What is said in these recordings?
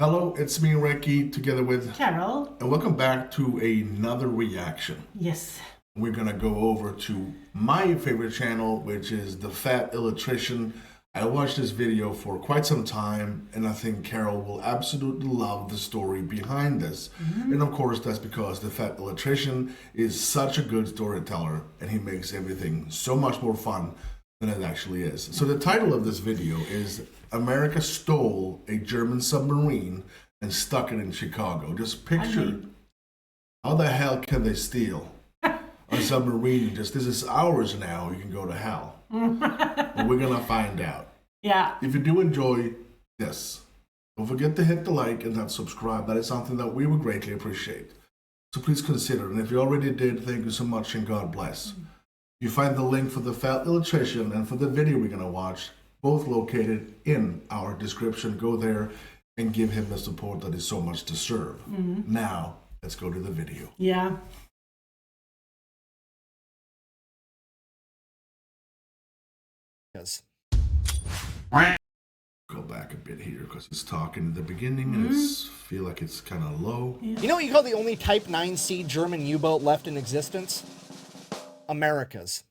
Hello, it's me, Recky, together with Carol. and welcome back to another reaction. Yes. We're gonna go over to my favorite channel, which is the Fat Electrician. I watched this video for quite some time, and I think Carol will absolutely love the story behind this. And of course, that's because the Fat Electrician is such a good storyteller, and he makes everything so much more fun than it actually is. So the title of this video is America Stole a German Submarine and Stuck it in Chicago. Just picture how the hell can they steal a submarine? Just this is ours now, you can go to hell. But we're gonna find out. Yeah. If you do enjoy this, don't forget to hit the like and that subscribe. That is something that we would greatly appreciate. So please consider, and if you already did, thank you so much and God bless. You find the link for the Fat Electrician and for the video we're gonna watch, both located in our description. Go there and give him the support that is so much deserved. Now, let's go to the video. Yeah. Go back a bit here because he's talking in the beginning and it's feel like it's kind of low. You know what you call the only Type 9C German U-boat left in existence? America's.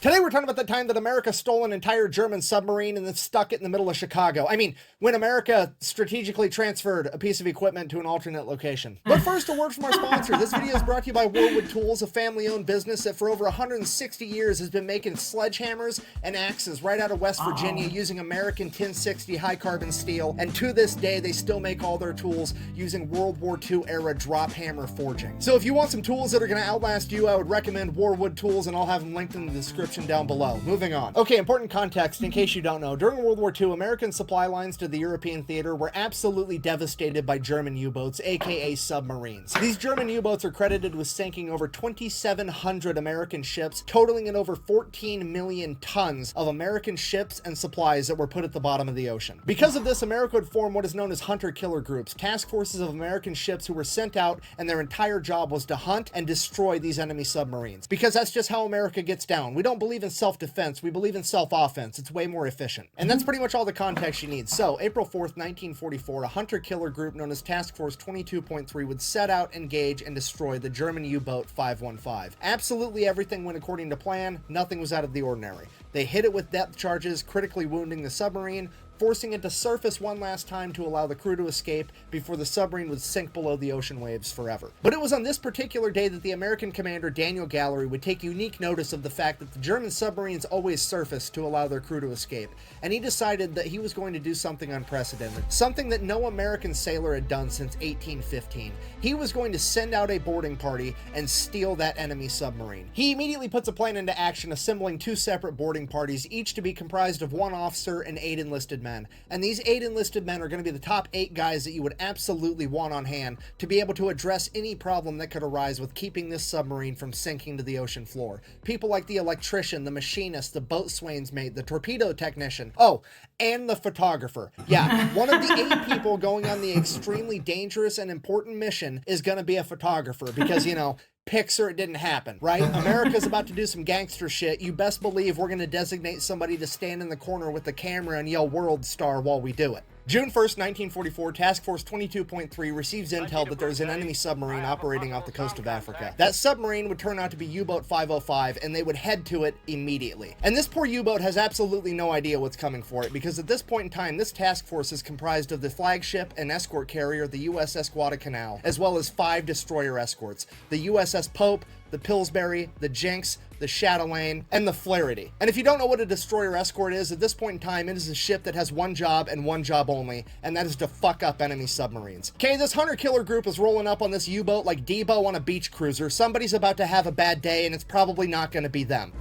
Today we're talking about the time that America stole an entire German submarine and then stuck it in the middle of Chicago. I mean, when America strategically transferred a piece of equipment to an alternate location. But first, a word from our sponsor. This video is brought to you by Warwood Tools, a family-owned business that for over 160 years has been making sledgehammers and axes right out of West Virginia using American 1060 high-carbon steel. And to this day, they still make all their tools using World War II-era drop hammer forging. So if you want some tools that are going to outlast you, I would recommend Warwood Tools, and I'll have them linked in the description down below. Moving on. Okay, important context in case you don't know. During World War II, American supply lines to the European theater were absolutely devastated by German U-boats, aka submarines. These German U-boats are credited with sinking over 2,700 American ships, totaling in over 14 million tons of American ships and supplies that were put at the bottom of the ocean. Because of this, America would form what is known as hunter-killer groups, task forces of American ships who were sent out, and their entire job was to hunt and destroy these enemy submarines. Because that's just how America gets down. We don't believe in self-defense, we believe in self-offense. It's way more efficient. And that's pretty much all the context you need. So, April 4th, 1944, a hunter-killer group known as Task Force 22.3 would set out, engage, and destroy the German U-boat 515. Absolutely everything went according to plan, nothing was out of the ordinary. They hit it with depth charges, critically wounding the submarine, forcing it to surface one last time to allow the crew to escape before the submarine would sink below the ocean waves forever. But it was on this particular day that the American commander Daniel Gallery would take unique notice of the fact that the German submarines always surfaced to allow their crew to escape, and he decided that he was going to do something unprecedented, something that no American sailor had done since 1815. He was going to send out a boarding party and steal that enemy submarine. He immediately puts a plan into action, assembling two separate boarding parties, each to be comprised of one officer and 8 enlisted men. And these 8 enlisted men are going to be the top 8 guys that you would absolutely want on hand to be able to address any problem that could arise with keeping this submarine from sinking to the ocean floor. People like the electrician, the machinist, the boatswain's mate, the torpedo technician, oh, and the photographer. Yeah, one of the 8 people going on the extremely dangerous and important mission is going to be a photographer because, you know, pics or it didn't happen, right? America's about to do some gangster shit. You best believe we're going to designate somebody to stand in the corner with the camera and yell "World Star" while we do it. June 1st, 1944, Task Force 22.3 receives intel that there's an enemy submarine operating off the coast of Africa. That submarine would turn out to be U-boat 505, and they would head to it immediately. And this poor U-boat has absolutely no idea what's coming for it, because at this point in time, this task force is comprised of the flagship and escort carrier, the USS Guadalcanal, as well as 5 destroyer escorts, the USS Pope, the Pillsbury, the Jinx, the Chatelaine, and the Flaherty. And if you don't know what a destroyer escort is, at this point in time, it is a ship that has one job and one job only, and that is to fuck up enemy submarines. Okay, this hunter-killer group is rolling up on this U-boat like Debo on a beach cruiser. Somebody's about to have a bad day, and it's probably not going to be them.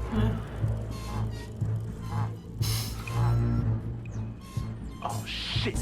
Oh, shit.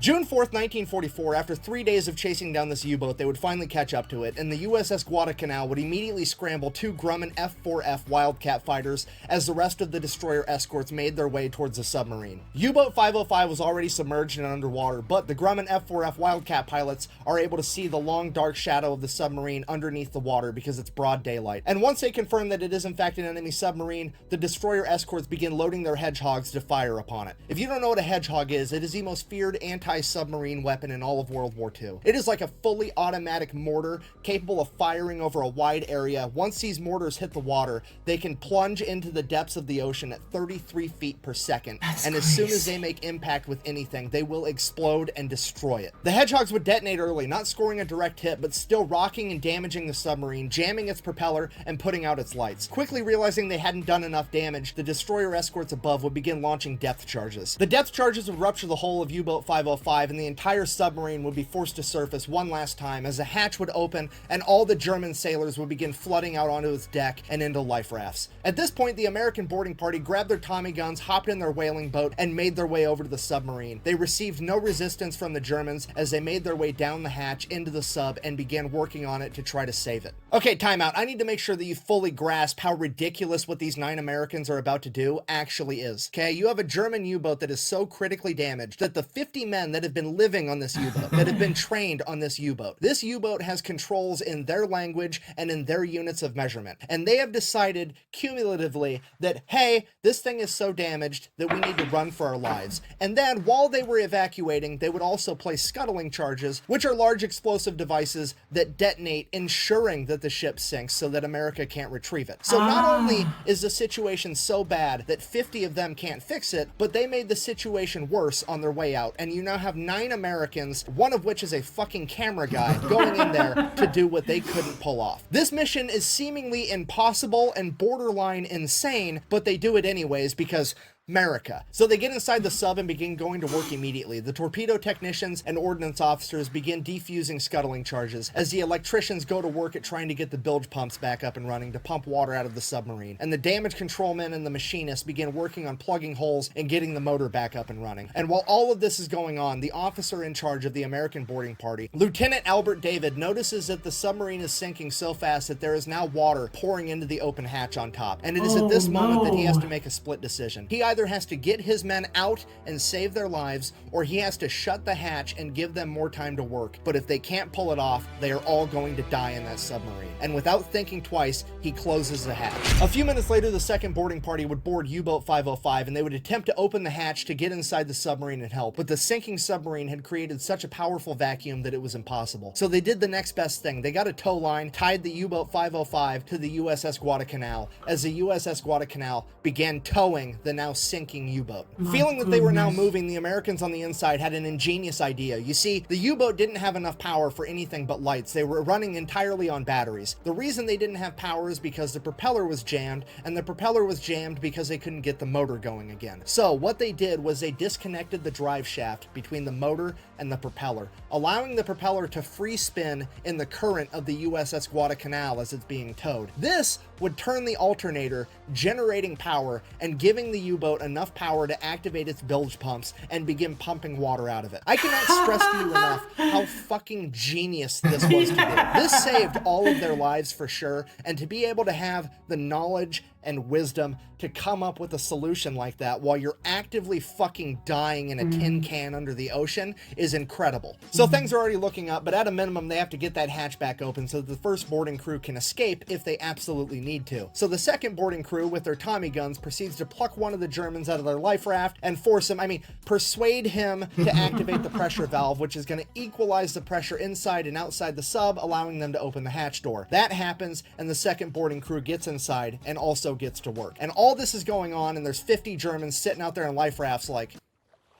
June 4th, 1944, after 3 days of chasing down this U-boat, they would finally catch up to it, and the USS Guadalcanal would immediately scramble 2 Grumman F-4F Wildcat fighters as the rest of the destroyer escorts made their way towards the submarine. U-boat 505 was already submerged and underwater, but the Grumman F-4F Wildcat pilots are able to see the long dark shadow of the submarine underneath the water because it's broad daylight. And once they confirm that it is in fact an enemy submarine, the destroyer escorts begin loading their hedgehogs to fire upon it. If you don't know what a hedgehog is, it is the most feared anti-submarine weapon in all of World War II. It is like a fully automatic mortar capable of firing over a wide area. Once these mortars hit the water, they can plunge into the depths of the ocean at 33 feet per second. And as soon as they make impact with anything, they will explode and destroy it. The hedgehogs would detonate early, not scoring a direct hit, but still rocking and damaging the submarine, jamming its propeller and putting out its lights. Quickly realizing they hadn't done enough damage, the destroyer escorts above would begin launching depth charges. The depth charges would rupture the hull of U-boat 505, and the entire submarine would be forced to surface one last time as a hatch would open and all the German sailors would begin flooding out onto its deck and into life rafts. At this point, the American boarding party grabbed their Tommy guns, hopped in their whaling boat, and made their way over to the submarine. They received no resistance from the Germans as they made their way down the hatch into the sub and began working on it to try to save it. Okay, timeout. I need to make sure that you fully grasp how ridiculous what these 9 Americans are about to do actually is. Okay, you have a German U-boat that is so critically damaged that the 50 men that have been living on this U-boat, that have been trained on this U-boat has controls in their language and in their units of measurement. And they have decided cumulatively that, hey, this thing is so damaged that we need to run for our lives. And then while they were evacuating, they would also place scuttling charges, which are large explosive devices that detonate, ensuring that the ship sinks so that America can't retrieve it. So not only is the situation so bad that 50 of them can't fix it, but they made the situation worse on their way out. And you now have 9 Americans, one of which is a fucking camera guy, going in there to do what they couldn't pull off. This mission is seemingly impossible and borderline insane, but they do it anyways because America. So they get inside the sub and begin going to work immediately. The torpedo technicians and ordnance officers begin defusing scuttling charges as the electricians go to work at trying to get the bilge pumps back up and running to pump water out of the submarine. And the damage control men and the machinists begin working on plugging holes and getting the motor back up and running. And while all of this is going on, the officer in charge of the American boarding party, Lieutenant Albert David, notices that the submarine is sinking so fast that there is now water pouring into the open hatch on top. And it is at this moment that he has to make a split decision. He either has to get his men out and save their lives, or he has to shut the hatch and give them more time to work. But if they can't pull it off, they are all going to die in that submarine. And without thinking twice, he closes the hatch. A few minutes later, the second boarding party would board U-boat 505, and they would attempt to open the hatch to get inside the submarine and help. But the sinking submarine had created such a powerful vacuum that it was impossible. So they did the next best thing. They got a tow line, tied the U-boat 505 to the USS Guadalcanal, as the USS Guadalcanal began towing the now sinking U-boat. Feeling that they were now moving, the Americans on the inside had an ingenious idea. You see, the U-boat didn't have enough power for anything but lights. They were running entirely on batteries. The reason they didn't have power is because the propeller was jammed, and the propeller was jammed because they couldn't get the motor going again. So what they did was they disconnected the drive shaft between the motor and the propeller, allowing the propeller to free spin in the current of the USS Guadalcanal as it's being towed. This would turn the alternator, generating power and giving the U-boat enough power to activate its bilge pumps and begin pumping water out of it. I cannot stress to you enough how fucking genius this was to do. This saved all of their lives for sure, and to be able to have the knowledge and wisdom to come up with a solution like that while you're actively fucking dying in a tin can under the ocean is incredible. So things are already looking up, but at a minimum they have to get that hatch back open so that the first boarding crew can escape if they absolutely need to. So the second boarding crew with their Tommy guns proceeds to pluck one of the Germans out of their life raft and force him, persuade him to activate the pressure valve, which is going to equalize the pressure inside and outside the sub, allowing them to open the hatch door. That happens, and the second boarding crew gets inside and also gets to work. And all this is going on, and there's 50 Germans sitting out there in life rafts like,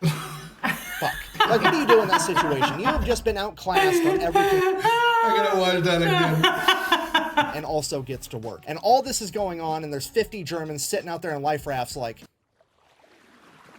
fuck. Like, what do you do in that situation? You have just been outclassed on everything. I gotta watch that again. And also gets to work. And all this is going on, and there's 50 Germans sitting out there in life rafts like,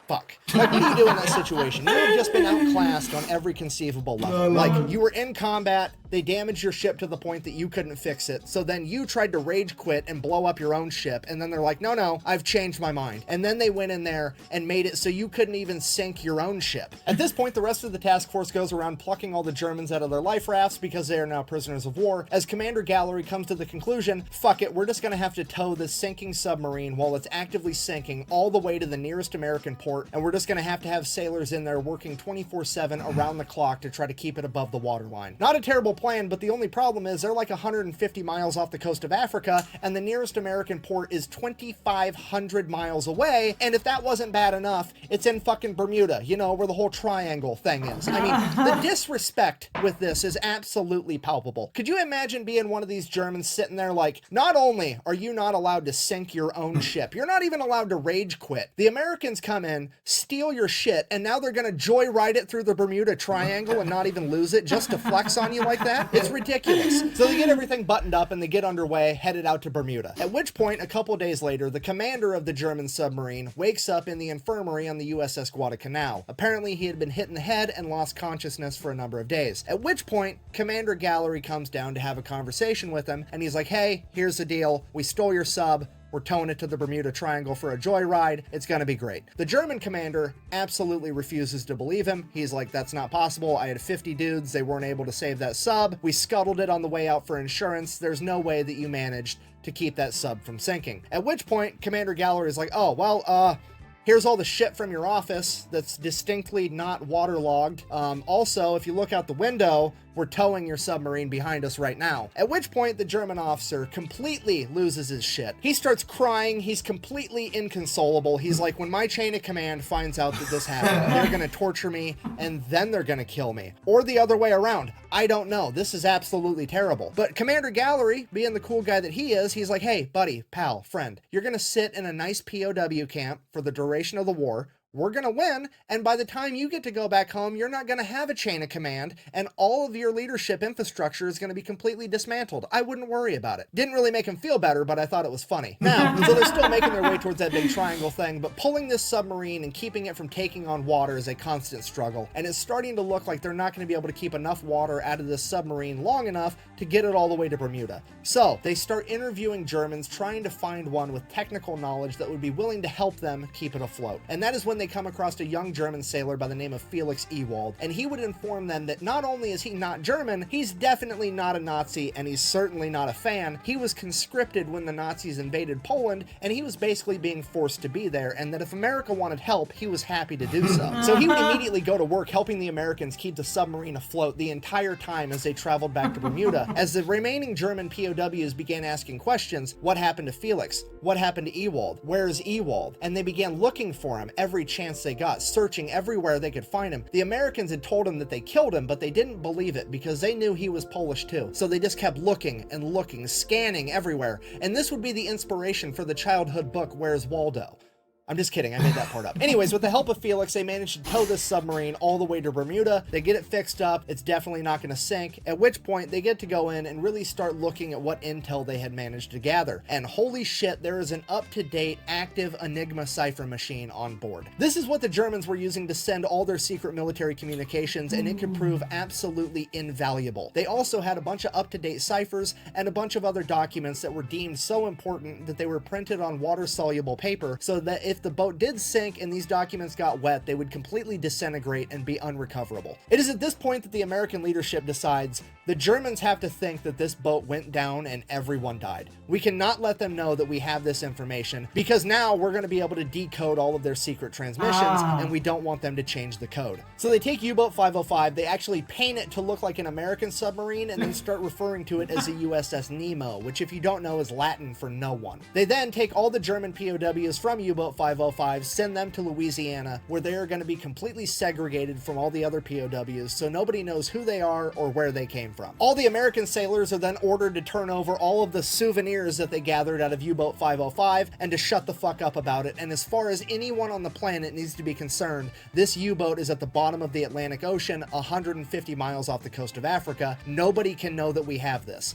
fuck. Like, what do you do in that situation? You have just been outclassed on every conceivable level. Like, you were in combat, They damaged your ship to the point that you couldn't fix it. So then you tried to rage quit and blow up your own ship. And then they're like, no, I've changed my mind. And then they went in there and made it so you couldn't even sink your own ship. At this point, the rest of the task force goes around plucking all the Germans out of their life rafts because they are now prisoners of war, as Commander Gallery comes to the conclusion, fuck it, we're just gonna have to tow this sinking submarine while it's actively sinking all the way to the nearest American port, and we're just gonna have sailors in there working 24/7 around the clock to try to keep it above the waterline. Not a terrible plan, but the only problem is they're like 150 miles off the coast of Africa, and the nearest American port is 2,500 miles away, and if that wasn't bad enough, it's in fucking Bermuda, you know, where the whole triangle thing is. I mean, the disrespect with this is absolutely palpable. Could you imagine being one of these Germans sitting there like, not only are you not allowed to sink your own ship, you're not even allowed to rage quit. The Americans come in, steal your shit, and now they're gonna joyride it through the Bermuda Triangle and not even lose it just to flex on you like that? It's ridiculous. So they get everything buttoned up and they get underway, headed out to Bermuda. At which point, a couple days later, the commander of the German submarine wakes up in the infirmary on the USS Guadalcanal. Apparently, he had been hit in the head and lost consciousness for a number of days. At which point, Commander Gallery comes down to have a conversation with him, and he's like, hey, here's the deal. We stole your sub. We're towing it to the Bermuda Triangle for a joyride. It's gonna be great. The German commander absolutely refuses to believe him. He's like, that's not possible. I had 50 dudes. They weren't able to save that sub. We scuttled it on the way out for insurance. There's no way that you managed to keep that sub from sinking. At which point, Commander Gallery is like, oh, well, here's all the shit from your office that's distinctly not waterlogged. Also, if you look out the window, we're towing your submarine behind us right now. At which point, the German officer completely loses his shit. He starts crying. He's completely inconsolable. He's like, when my chain of command finds out that this happened, they're gonna torture me and then they're gonna kill me. Or the other way around. I don't know. This is absolutely terrible. But Commander Gallery, being the cool guy that he is, he's like, hey, buddy, pal, friend, you're gonna sit in a nice POW camp for the duration of the war. We're gonna win, and by the time you get to go back home, you're not gonna have a chain of command, and all of your leadership infrastructure is gonna be completely dismantled. I wouldn't worry about it. Didn't really make him feel better, but I thought it was funny. Now, so they're still making their way towards that big triangle thing, but pulling this submarine and keeping it from taking on water is a constant struggle, and it's starting to look like they're not gonna be able to keep enough water out of this submarine long enough to get it all the way to Bermuda. So, they start interviewing Germans, trying to find one with technical knowledge that would be willing to help them keep it afloat. And that is when they come across a young German sailor by the name of Felix Ewald, and he would inform them that not only is he not German, he's definitely not a Nazi, and he's certainly not a fan. He was conscripted when the Nazis invaded Poland, and he was basically being forced to be there, and that if America wanted help, he was happy to do so. So he would immediately go to work helping the Americans keep the submarine afloat the entire time as they traveled back to Bermuda. As the remaining German POWs began asking questions, what happened to Felix? What happened to Ewald? Where's Ewald? And they began looking for him every chance they got, searching everywhere they could find him. The Americans had told him that they killed him, but they didn't believe it because they knew he was Polish too. So they just kept looking and looking, scanning everywhere. And this would be the inspiration for the childhood book, Where's Waldo? I'm just kidding, I made that part up. Anyways, with the help of Felix, they managed to tow this submarine all the way to Bermuda. They get it fixed up. It's definitely not gonna sink, at which point they get to go in and really start looking at what intel they had managed to gather. And holy shit, there is an up-to-date active Enigma cipher machine on board. This is what the Germans were using to send all their secret military communications, and it could prove absolutely invaluable. They also had a bunch of up-to-date ciphers and a bunch of other documents that were deemed so important that they were printed on water-soluble paper so that if the boat did sink and these documents got wet, they would completely disintegrate and be unrecoverable. It is at this point that the American leadership decides the Germans have to think that this boat went down and everyone died. We cannot let them know that we have this information because now we're going to be able to decode all of their secret transmissions and we don't want them to change the code. So they take U-Boat 505, they actually paint it to look like an American submarine and then start referring to it as the USS Nemo, which if you don't know is Latin for no one. They then take all the German POWs from U-Boat 505, send them to Louisiana, where they are going to be completely segregated from all the other POWs, so nobody knows who they are or where they came from. All the American sailors are then ordered to turn over all of the souvenirs that they gathered out of U-Boat 505 and to shut the fuck up about it. And as far as anyone on the planet needs to be concerned, this U-boat is at the bottom of the Atlantic Ocean, 150 miles off the coast of Africa. Nobody can know that we have this.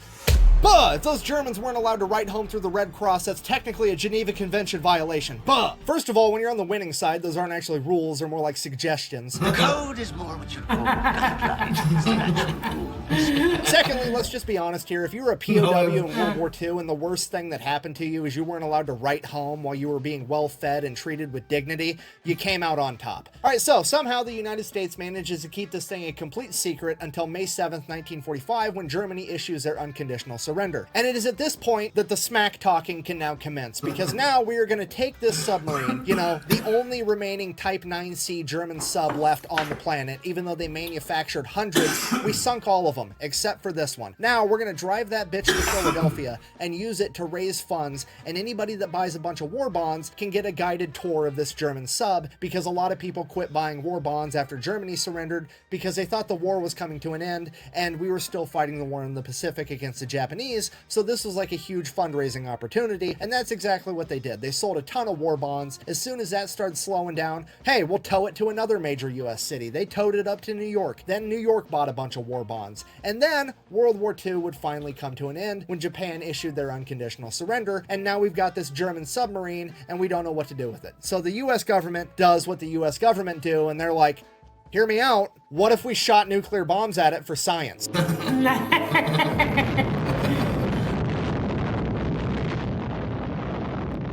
But if those Germans weren't allowed to write home through the Red Cross, that's technically a Geneva Convention violation. But first of all, when you're on the winning side, those aren't actually rules, they're more like suggestions. The code is more what you call guidelines than actual rules. Secondly, let's just be honest here. If you were a POW in World War II and the worst thing that happened to you is you weren't allowed to write home while you were being well fed and treated with dignity, you came out on top. All right, so somehow the United States manages to keep this thing a complete secret until May 7th, 1945, when Germany issues their unconditional surrender. And it is at this point that the smack talking can now commence, because now we are going to take this submarine, you know, the only remaining Type 9C German sub left on the planet, even though they manufactured hundreds, we sunk all of them, except for this one. Now, we're going to drive that bitch to Philadelphia and use it to raise funds, and anybody that buys a bunch of war bonds can get a guided tour of this German sub, because a lot of people quit buying war bonds after Germany surrendered because they thought the war was coming to an end, and we were still fighting the war in the Pacific against the Japanese, so this was like a huge fundraising opportunity, and that's exactly what they did. They sold a ton of war bonds. As soon as that started slowing down, hey, we'll tow it to another major US city. They towed it up to New York. Then New York bought a bunch of war bonds. And then World War II would finally come to an end when Japan issued their unconditional surrender, and now we've got this German submarine, and we don't know what to do with it. So the US government does what the US government do, and they're like, hear me out, what if we shot nuclear bombs at it for science?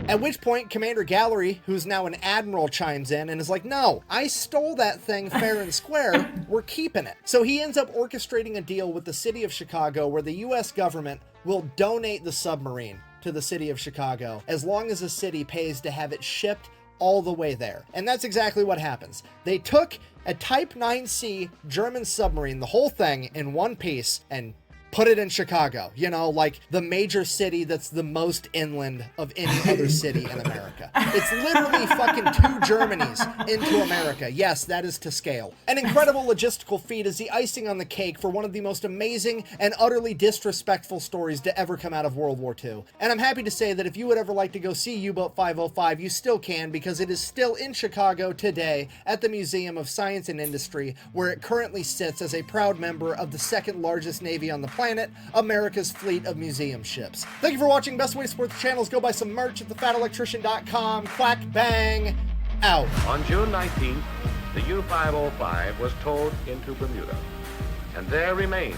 At which point, Commander Gallery, who's now an admiral, chimes in and is like, no, I stole that thing fair and square, we're keeping it. So he ends up orchestrating a deal with the city of Chicago where the US government will donate the submarine to the city of Chicago as long as the city pays to have it shipped all the way there. And that's exactly what happens. They took a Type 9C German submarine, the whole thing, in one piece, and put it in Chicago, you know, like the major city that's the most inland of any other city in America. It's literally fucking 2 Germanys into America. Yes, that is to scale. An incredible logistical feat is the icing on the cake for one of the most amazing and utterly disrespectful stories to ever come out of World War II. And I'm happy to say that if you would ever like to go see U-Boat 505, you still can, because it is still in Chicago today at the Museum of Science and Industry, where it currently sits as a proud member of the second largest navy on the planet, America's fleet of museum ships. Thank you for watching. Best way to support the channel is go buy some merch at thefatelectrician.com. Quack, bang, out. On June 19th, the U-505 was towed into Bermuda, and there remains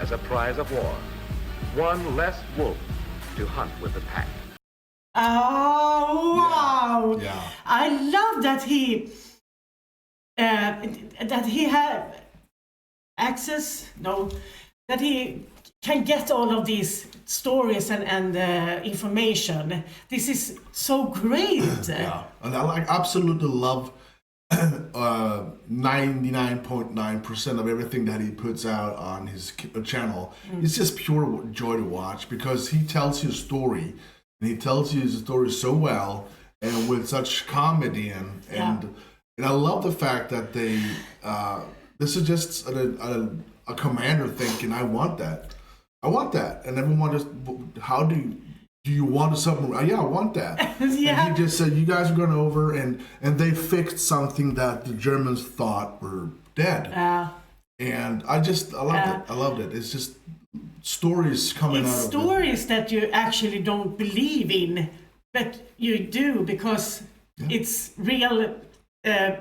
as a prize of war, one less wolf to hunt with the pack. Oh, wow. Yeah. I love that he had access, that he can get all of these stories and information. This is so great. Yeah, and I absolutely love 99.9% of everything that he puts out on his channel. It's just pure joy to watch, because he tells you a story, and he tells you his story so well and with such comedy, and I love the fact that they this is just a commander thinking, I want that, and everyone just, how do you want a submarine? Yeah, I want that. Yeah. And he just said, you guys are going over, and they fixed something that the Germans thought were dead. And I loved it. I loved it. It's just stories coming out of it. It's stories that you actually don't believe in, but you do, because it's real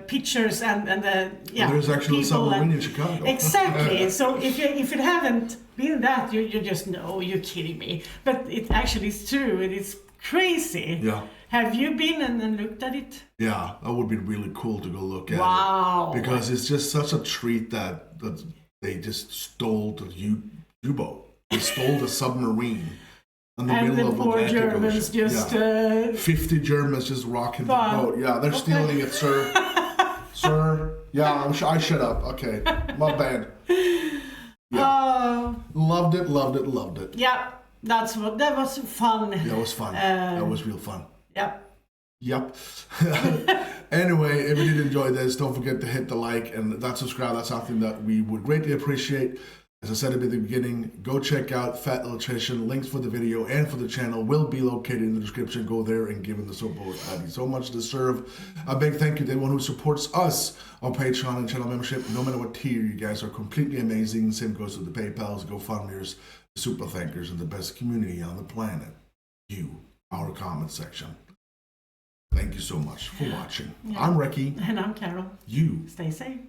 pictures and there's actually a submarine in Chicago. Exactly. So if it haven't been that, you just know you're kidding me. But it actually is true, and it's crazy. Yeah. Have you been and looked at it? Yeah, that would be really cool to go look at. Wow. It. Because it's just such a treat that they just stole the U-boat. They stole the submarine. In the middle of the poor Atlantic Germans Ocean. just 50 Germans just rocking the boat. Yeah, they're stealing it, sir. Sir. Yeah, I shut up. Okay, my bad. Yeah. Loved it. Yeah, that was fun. Yeah, it was fun. That was real fun. Yep. Anyway, if you did enjoy this, don't forget to hit the like and that subscribe. That's something that we would greatly appreciate. As I said at the beginning, go check out Fat Electrician. Links for the video and for the channel will be located in the description. Go there and give him the support that he so much deserve. A big thank you to everyone who supports us on Patreon and channel membership. No matter what tier, you guys are completely amazing. Same goes to the PayPals, GoFundMe's, the Super Thankers, and the best community on the planet. You, our comment section. Thank you so much for watching. Yeah. I'm Recky. And I'm Carol. You stay safe.